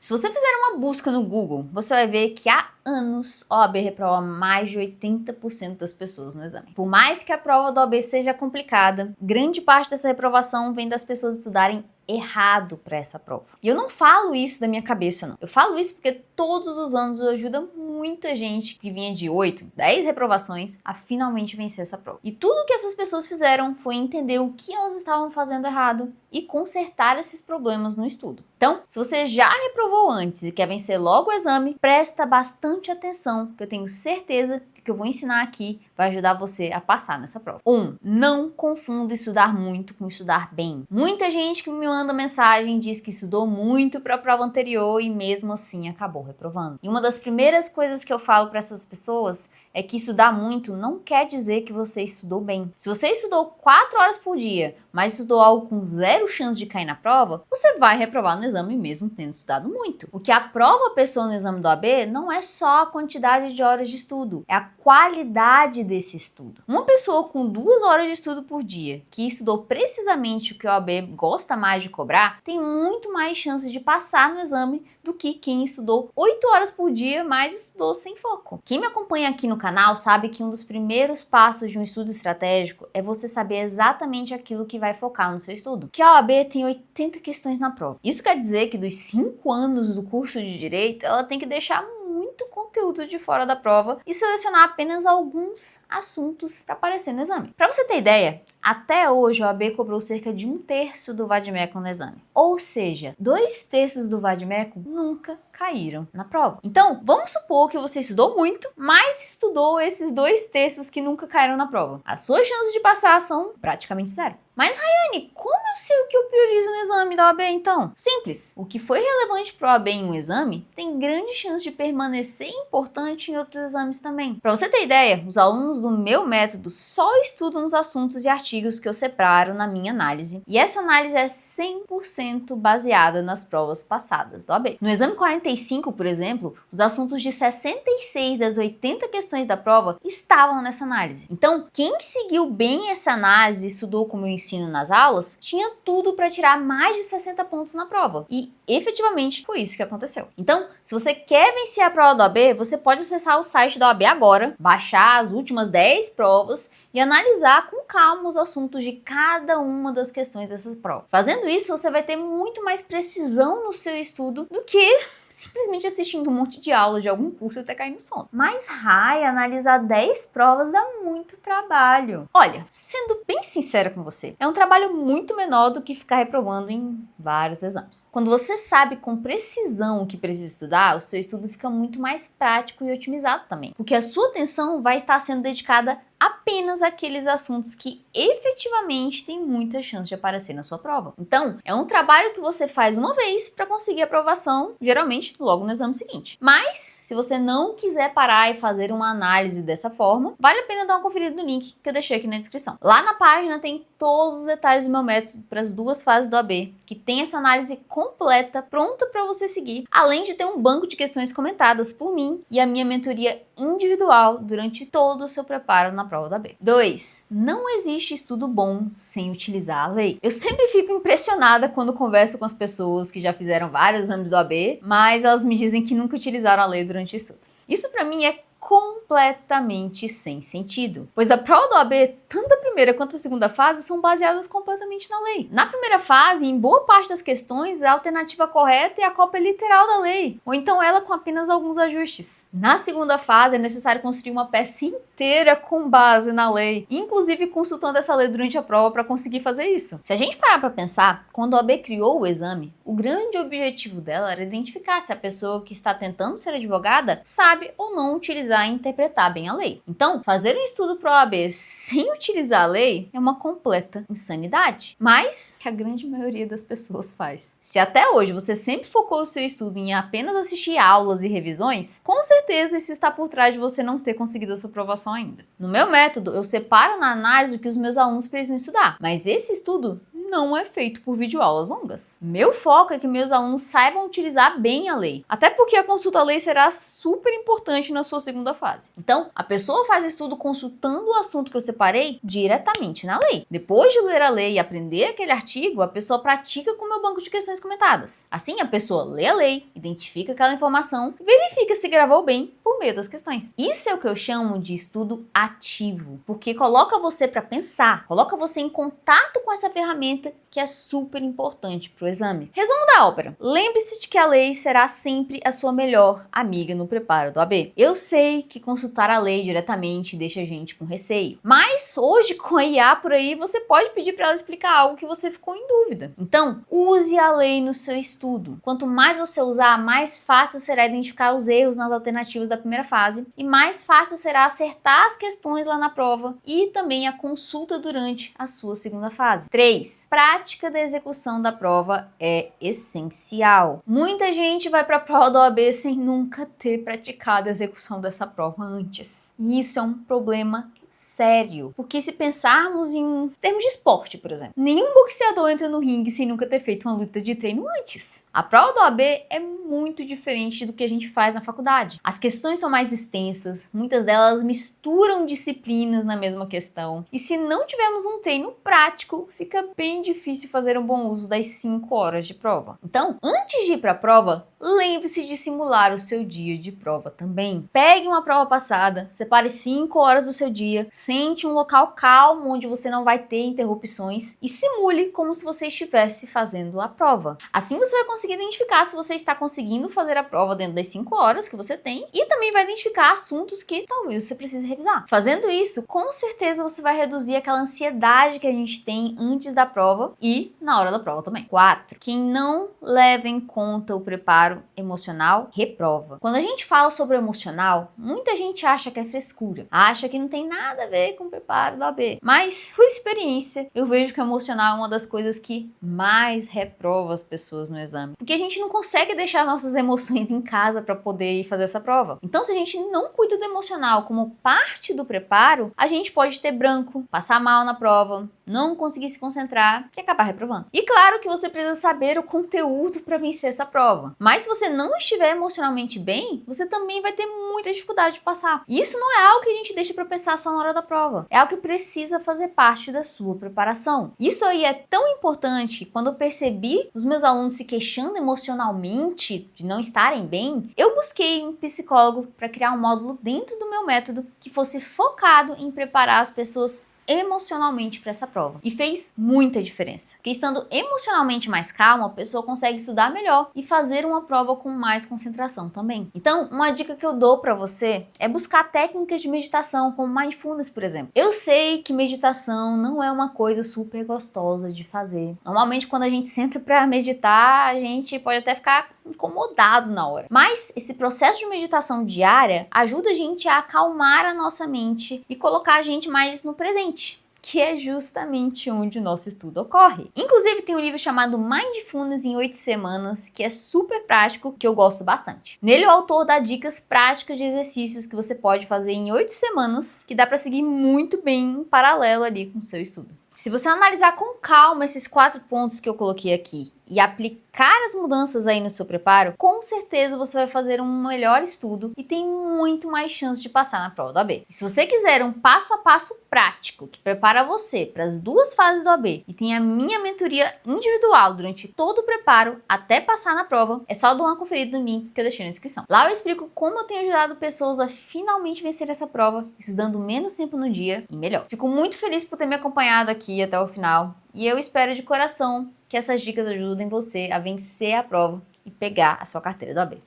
Se você fizer uma busca no Google, você vai ver que há anos a OAB reprova mais de 80% das pessoas no exame. Por mais que a prova da OAB seja complicada, grande parte dessa reprovação vem das pessoas estudarem errado para essa prova. E eu não falo isso da minha cabeça, não. Eu falo isso porque todos os anos eu ajudo muita gente que vinha de 8, 10 reprovações a finalmente vencer essa prova. E tudo que essas pessoas fizeram foi entender o que elas estavam fazendo errado e consertar esses problemas no estudo. Então, se você já reprovou antes e quer vencer logo o exame, presta bastante atenção, que eu tenho certeza que o que eu vou ensinar aqui vai ajudar você a passar nessa prova. 1. Não confunda estudar muito com estudar bem. Muita gente que me manda mensagem diz que estudou muito para a prova anterior e mesmo assim acabou reprovando. E uma das primeiras coisas que eu falo para essas pessoas é que estudar muito não quer dizer que você estudou bem. Se você estudou 4 horas por dia, mas estudou algo com 0 chance de cair na prova, você vai reprovar no exame mesmo tendo estudado muito. O que aprova a pessoa no exame do OAB não é só a quantidade de horas de estudo, é a qualidade desse estudo. Uma pessoa com 2 horas de estudo por dia, que estudou precisamente o que o OAB gosta mais de cobrar, tem muito mais chances de passar no exame do que quem estudou 8 horas por dia, mas estudou sem foco. Quem me acompanha aqui no canal sabe que um dos primeiros passos de um estudo estratégico é você saber exatamente aquilo que vai focar no seu estudo. Que a OAB tem 80 questões na prova. Isso quer dizer que dos 5 anos do curso de Direito, ela tem que deixar muito conteúdo de fora da prova e selecionar apenas alguns assuntos para aparecer no exame. Para você ter ideia, até hoje a OAB cobrou cerca de 1/3 do vade-mecum no exame. Ou seja, 2/3 do vade-mecum nunca caíram na prova. Então, vamos supor que você estudou muito, mas estudou esses 2/3 que nunca caíram na prova. As suas chances de passar são praticamente zero. Mas, Rayane, como eu sei o que eu priorizo no exame da OAB, então? Simples. O que foi relevante para a OAB em um exame tem grande chance de permanecer importante em outros exames também. Para você ter ideia, os alunos do meu método só estudam os assuntos e artigos que eu separo na minha análise. E essa análise é 100% baseada nas provas passadas da OAB. No exame 45, por exemplo, os assuntos de 66 das 80 questões da prova estavam nessa análise. Então, quem seguiu bem essa análise e estudou como eu ensino nas aulas, tinha tudo para tirar mais de 60 pontos na prova. E efetivamente foi isso que aconteceu. Então, se você quer vencer a prova da OAB, você pode acessar o site da OAB agora, baixar as últimas 10 provas e analisar com calma os assuntos de cada uma das questões dessa prova. Fazendo isso, você vai ter muito mais precisão no seu estudo do que simplesmente assistindo um monte de aula de algum curso até cair no sono. Mas, analisar 10 provas dá muito trabalho. Olha, sendo bem sincera com você, é um trabalho muito menor do que ficar reprovando em vários exames. Quando você sabe com precisão o que precisa estudar, o seu estudo fica muito mais prático e otimizado também, porque a sua atenção vai estar sendo dedicada apenas aqueles assuntos que efetivamente têm muita chance de aparecer na sua prova. Então, é um trabalho que você faz uma vez para conseguir aprovação, geralmente logo no exame seguinte. Mas, se você não quiser parar e fazer uma análise dessa forma, vale a pena dar uma conferida no link que eu deixei aqui na descrição. Lá na página tem todos os detalhes do meu método para as 2 fases do OAB, que tem essa análise completa, pronta para você seguir, além de ter um banco de questões comentadas por mim e a minha mentoria individual durante todo o seu preparo na prova da OAB. 2. Não existe estudo bom sem utilizar a lei. Eu sempre fico impressionada quando converso com as pessoas que já fizeram vários exames do OAB, mas elas me dizem que nunca utilizaram a lei durante o estudo. Isso para mim é completamente sem sentido, pois a prova do OAB, tanto a primeira quanto a segunda fase, são baseadas completamente na lei. Na primeira fase, em boa parte das questões, a alternativa correta é a cópia literal da lei, ou então ela com apenas alguns ajustes. Na segunda fase, é necessário construir uma peça inteira com base na lei, inclusive consultando essa lei durante a prova para conseguir fazer isso. Se a gente parar para pensar, quando a OAB criou o exame, o grande objetivo dela era identificar se a pessoa que está tentando ser advogada sabe ou não utilizar e interpretar bem a lei. Então, fazer um estudo para a OAB sem utilizar a lei é uma completa insanidade, mas que a grande maioria das pessoas faz. Se até hoje você sempre focou o seu estudo em apenas assistir aulas e revisões, com certeza isso está por trás de você não ter conseguido a sua aprovação ainda. No meu método, eu separo na análise o que os meus alunos precisam estudar, mas esse estudo não é feito por videoaulas longas. Meu foco é que meus alunos saibam utilizar bem a lei. Até porque a consulta à lei será super importante na sua segunda fase. Então, a pessoa faz o estudo consultando o assunto que eu separei diretamente na lei. Depois de ler a lei e aprender aquele artigo, a pessoa pratica com o meu banco de questões comentadas. Assim, a pessoa lê a lei, identifica aquela informação e verifica se gravou bem por meio das questões. Isso é o que eu chamo de estudo ativo, porque coloca você para pensar, coloca você em contato com essa ferramenta que é super importante para o exame. Resumo da ópera. Lembre-se de que a lei será sempre a sua melhor amiga no preparo do AB. Eu sei que consultar a lei diretamente deixa a gente com receio, mas hoje com a IA por aí você pode pedir para ela explicar algo que você ficou em dúvida. Então, use a lei no seu estudo. Quanto mais você usar, mais fácil será identificar os erros nas alternativas da primeira fase e mais fácil será acertar as questões lá na prova e também a consulta durante a sua segunda fase. 3. Prática da execução da prova é essencial. Muita gente vai para a prova da OAB sem nunca ter praticado a execução dessa prova antes. E isso é um problema sério, porque se pensarmos em termos de esporte, por exemplo, nenhum boxeador entra no ringue sem nunca ter feito uma luta de treino antes. A prova do OAB é muito diferente do que a gente faz na faculdade. As questões são mais extensas, muitas delas misturam disciplinas na mesma questão, e se não tivermos um treino prático, fica bem difícil fazer um bom uso das 5 horas de prova. Então, antes de ir para a prova, lembre-se de simular o seu dia de prova também. Pegue uma prova passada, separe 5 horas do seu dia, sente um local calmo onde você não vai ter interrupções e simule como se você estivesse fazendo a prova. Assim você vai conseguir identificar se você está conseguindo fazer a prova dentro das 5 horas que você tem e também vai identificar assuntos que talvez você precise revisar. Fazendo isso, com certeza você vai reduzir aquela ansiedade que a gente tem antes da prova e na hora da prova também. 4. Quem não leva em conta o preparo emocional, reprova. Quando a gente fala sobre o emocional, muita gente acha que é frescura, acha que não tem nada a ver com o preparo da OAB. Mas, por experiência, eu vejo que o emocional é uma das coisas que mais reprova as pessoas no exame. Porque a gente não consegue deixar nossas emoções em casa para poder ir fazer essa prova. Então, se a gente não cuida do emocional como parte do preparo, a gente pode ter branco, passar mal na prova, não conseguir se concentrar e acabar reprovando. E claro que você precisa saber o conteúdo para vencer essa prova. Mas se você não estiver emocionalmente bem, você também vai ter muita dificuldade de passar. E isso não é algo que a gente deixa para pensar só na hora da prova. É algo que precisa fazer parte da sua preparação. Isso aí é tão importante. Quando eu percebi os meus alunos se queixando emocionalmente de não estarem bem, eu busquei um psicólogo para criar um módulo dentro do meu método que fosse focado em preparar as pessoas emocionalmente para essa prova. E fez muita diferença. Porque estando emocionalmente mais calma, a pessoa consegue estudar melhor e fazer uma prova com mais concentração também. Então, uma dica que eu dou para você é buscar técnicas de meditação, como mindfulness, por exemplo. Eu sei que meditação não é uma coisa super gostosa de fazer. Normalmente, quando a gente senta para meditar, a gente pode até ficar incomodado na hora. Mas esse processo de meditação diária ajuda a gente a acalmar a nossa mente e colocar a gente mais no presente, que é justamente onde o nosso estudo ocorre. Inclusive tem um livro chamado Mindfulness em 8 semanas, que é super prático, que eu gosto bastante. Nele o autor dá dicas práticas de exercícios que você pode fazer em 8 semanas, que dá para seguir muito bem em paralelo ali com o seu estudo. Se você analisar com calma esses 4 pontos que eu coloquei aqui e aplicar as mudanças aí no seu preparo, com certeza você vai fazer um melhor estudo e tem muito mais chance de passar na prova do AB. E se você quiser um passo a passo prático que prepara você para as 2 fases do AB e tem a minha mentoria individual durante todo o preparo até passar na prova, é só dar uma conferida no link que eu deixei na descrição. Lá eu explico como eu tenho ajudado pessoas a finalmente vencer essa prova, estudando menos tempo no dia e melhor. Fico muito feliz por ter me acompanhado aqui até o final e eu espero de coração que essas dicas ajudem você a vencer a prova e pegar a sua carteira do AB.